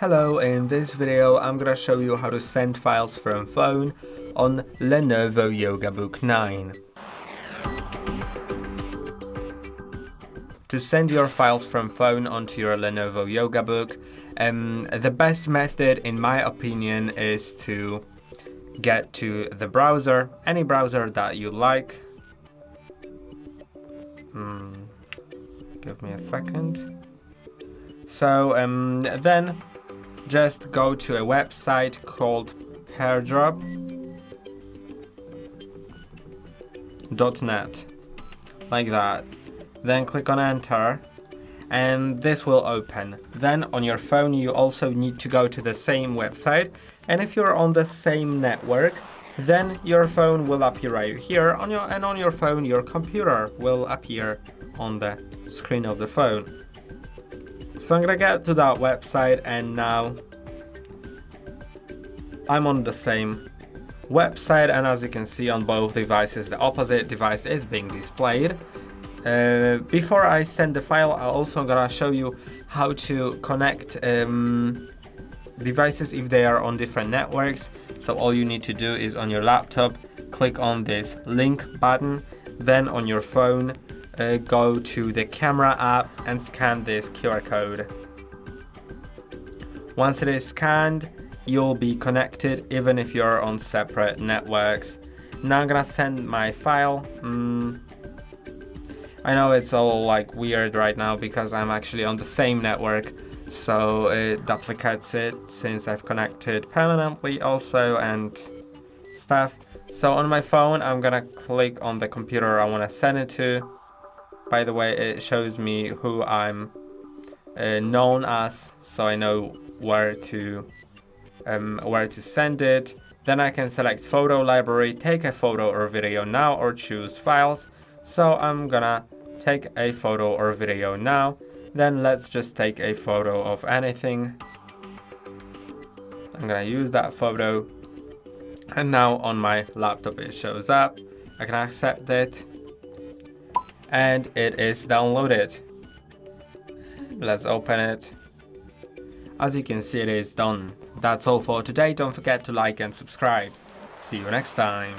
Hello, in this video I'm gonna show you how to send files from phone on Lenovo Yoga Book 9. To send your files from phone onto your Lenovo Yoga Book, the best method in my opinion is to get to the browser, any browser that you like. Give me a second. So then just go to a website called HardReset.Net, like that. Then click on enter and this will open. Then on your phone you also need to go to the same website, and if you're on the same network, then your phone will appear right here on your phone your computer will appear on the screen of the phone. So I'm gonna get to that website, and now I'm on the same website, and as you can see on both devices the opposite device is being displayed. Before I send the file, I'm also gonna show you how to connect devices if they are on different networks. So all you need to do is on your laptop click on this link button, then on your phone go to the camera app and scan this QR code. Once it is scanned, you'll be connected even if you're on separate networks. Now I'm gonna send my file. I know it's all like weird right now because I'm actually on the same network, so it duplicates it since I've connected permanently also and stuff. So on my phone I'm gonna click on the computer I want to send it to. By the way, it shows me who I'm known as, so I know where to send it. Then I can select photo library, take a photo or video now, or choose files. So I'm gonna take a photo or video now. Then let's just take a photo of anything. I'm gonna use that photo, and now on my laptop it shows up. I can accept it and it is downloaded. Let's open it. As you can see, it is done. That's all for today. Don't forget to like and subscribe. See you next time.